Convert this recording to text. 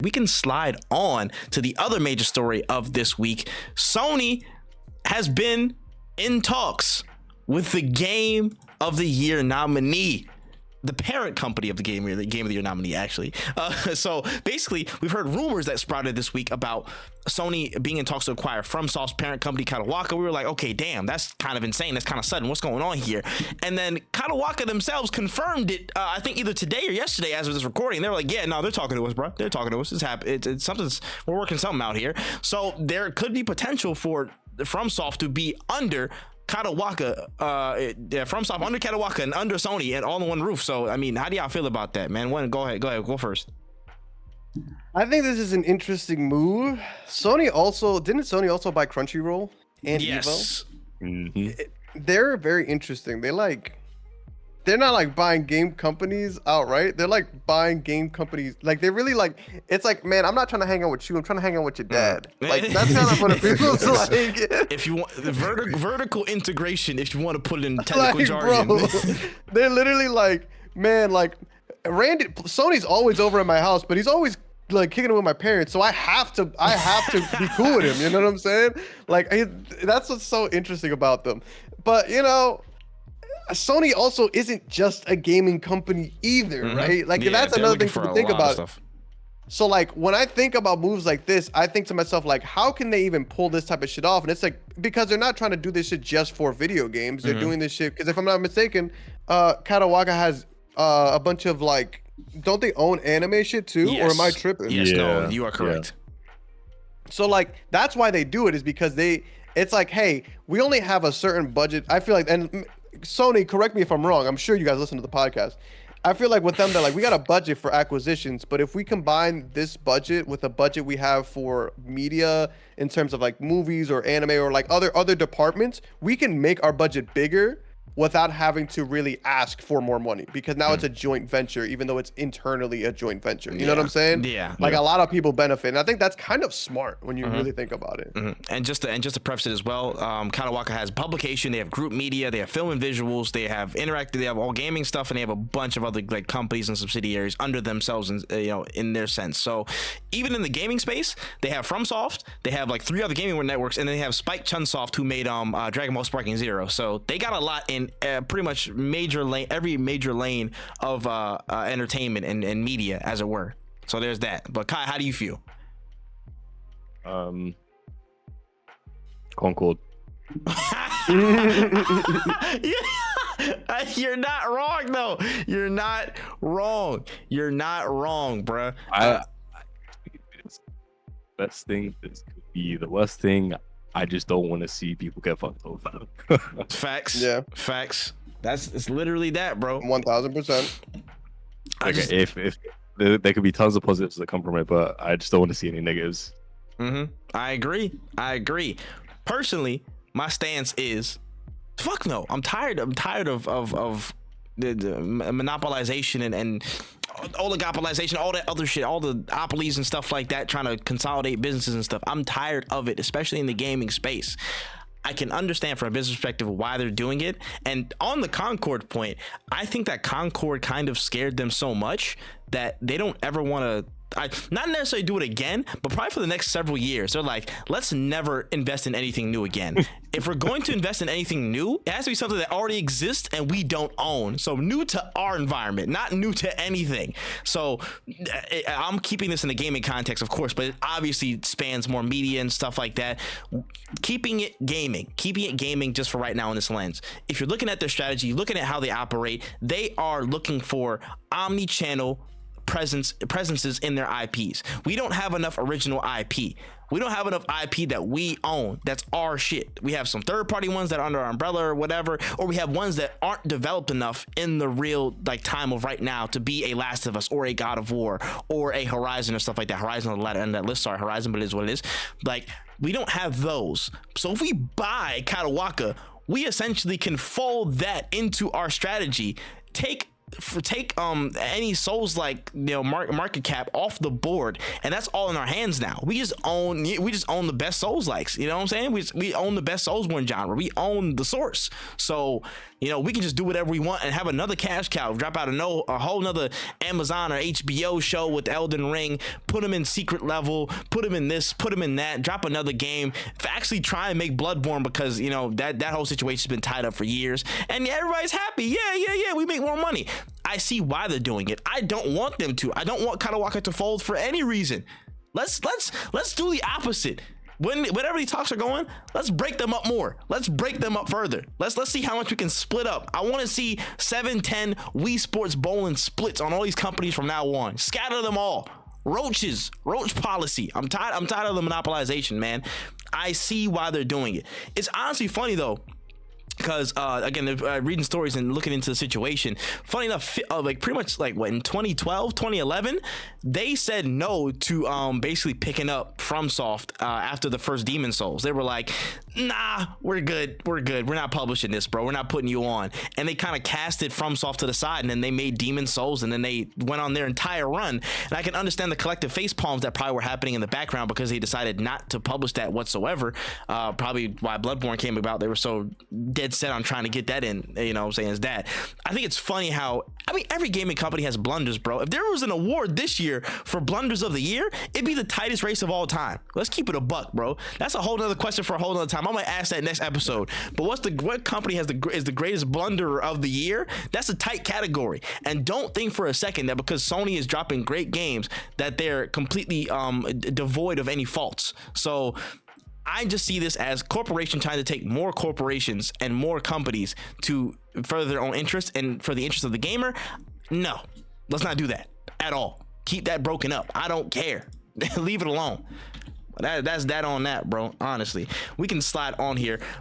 we can slide on to the other major story of this week. Sony has been in talks with the Game of the Year nominee, the parent company of the Game of the Year nominee, actually. So basically, we've heard rumors that sprouted this week about Sony being in talks to acquire FromSoft's parent company, Kadokawa. We were like, okay, damn, that's kind of insane. That's kind of sudden. What's going on here? And then Kadokawa themselves confirmed it, I think either today or yesterday as of this recording. They were like, yeah, no, they're talking to us, bro. They're talking to us. It's happening. It's something's, we're working something out here. So there could be potential for FromSoft to be under Kadokawa, FromSoft under Kadokawa and under Sony and all in one roof. So I mean, how do y'all feel about that, man? Go ahead, go first. I think this is an interesting move. Didn't Sony also buy Crunchyroll and Yes. Evo? Mm-hmm. They're very interesting. They're not like buying game companies outright. They're like buying game companies. Like they really like. It's like, man, I'm not trying to hang out with you. I'm trying to hang out with your dad. Like that's kind of what it feels like. If you want the vertical integration, if you want to put it in technical jargon, bro, they're literally like, man, like Sony's always over at my house, but he's always like kicking it with my parents, so I have to be cool with him. You know what I'm saying? Like that's what's so interesting about them. But you know, Sony also isn't just a gaming company either, right? Like that's another thing to think about. So like when I think about moves like this, I think to myself like, how can they even pull this type of shit off? And it's like, because they're not trying to do this shit just for video games. They're doing this shit because if I'm not mistaken, Kadokawa has a bunch of like, don't they own anime shit too? Yes. Or am I tripping? Yes, no, you are correct. Yeah. So like that's why they do it, is because it's like, hey, we only have a certain budget. I feel like, and Sony, correct me if I'm wrong, I'm sure you guys listen to the podcast. I feel like with them, they're like, we got a budget for acquisitions, but if we combine this budget with a budget we have for media in terms of like movies or anime or like other departments, we can make our budget bigger without having to really ask for more money, because now it's a joint venture, even though it's internally a joint venture. You know what I'm saying? Yeah. Like a lot of people benefit, and I think that's kind of smart when you really think about it. And just to preface it as well, Kadokawa has publication, they have group media, they have film and visuals, they have interactive, they have all gaming stuff, and they have a bunch of other like companies and subsidiaries under themselves, and in their sense. So even in the gaming space, they have FromSoft, they have like 3 other gaming networks, and then they have Spike Chunsoft, who made Dragon Ball Sparking Zero. So they got a lot in pretty much every major lane of entertainment and media, as it were. So there's that. But Kai, how do you feel? Concord. You're not wrong though. You're not wrong. You're not wrong, bruh. Best thing, this could be the worst thing. I just don't want to see people get fucked over. Facts. Yeah. Facts. It's literally that, bro. 1000%. Okay, if there could be tons of positives that come from it, but I just don't want to see any negatives. I agree. Personally, my stance is fuck no. I'm tired of the monopolization and oligopolization, all that other shit, all the opolies and stuff like that, trying to consolidate businesses and stuff. I'm tired of it, especially in the gaming space. I can understand from a business perspective why they're doing it. And on the Concord point, I think that Concord kind of scared them so much that they don't ever want to, not necessarily do it again, but probably for the next several years. They're like, let's never invest in anything new again. If we're going to invest in anything new, it has to be something that already exists and we don't own. So new to our environment, not new to anything. So I'm keeping this in the gaming context, of course, but it obviously spans more media and stuff like that. Keeping it gaming just for right now in this lens. If you're looking at their strategy, looking at how they operate, they are looking for omni-channel presences in their IPs. We don't have enough original IP. We don't have enough IP that we own. That's our shit. We have some third-party ones that are under our umbrella or whatever, or we have ones that aren't developed enough in the real like time of right now to be a Last of Us or a God of War or a Horizon or stuff like that. Horizon on the latter end of that list. Sorry, Horizon, but it is what it is. Like, we don't have those. So if we buy Kadokawa, we essentially can fold that into our strategy, take take any Souls like market cap off the board, and that's all in our hands now. We just own the best Souls likes. You know what I'm saying? We own the best Soulsborne genre. We own the source. So we can just do whatever we want and have another cash cow, drop out a whole nother Amazon or HBO show with Elden Ring, put them in secret level, put them in this, put them in that, drop another game, actually try and make Bloodborne, because that whole situation's been tied up for years, and everybody's happy. Yeah, we make more money. I see why they're doing it. I don't want them to. I don't want Kadokawa to fold for any reason. Let's do the opposite. Whenever these talks are going, let's break them up more. Let's break them up further. Let's see how much we can split up. I want to see 7-10 Wii Sports bowling splits on all these companies from now on. Scatter them all. Roach policy. I'm tired of the monopolization, man. I see why they're doing it. It's honestly funny though, because again, reading stories and looking into the situation, funny enough, pretty much in 2012, 2011, they said no to basically picking up FromSoft after the first Demon Souls. They were like, nah, we're good, we're not publishing this, bro, we're not putting you on. And they kind of casted FromSoft to the side, and then they made Demon Souls, and then they went on their entire run. And I can understand the collective face palms that probably were happening in the background, because they decided not to publish that whatsoever. Probably why Bloodborne came about. They were so dead set on trying to get that in, is that. I think it's funny how, every gaming company has blunders, bro. If there was an award this year for blunders of the year, it'd be the tightest race of all time. Let's keep it a buck, bro. That's a whole nother question for a whole nother time. I'm gonna ask that next episode. But what company is the greatest blunder of the year? That's a tight category. And don't think for a second that because Sony is dropping great games that they're completely devoid of any faults. So I just see this as corporation trying to take more corporations and more companies to further their own interest, and for the interest of the gamer. No, let's not do that at all. Keep that broken up. I don't care. Leave it alone. That's that on that, bro. Honestly, we can slide on here.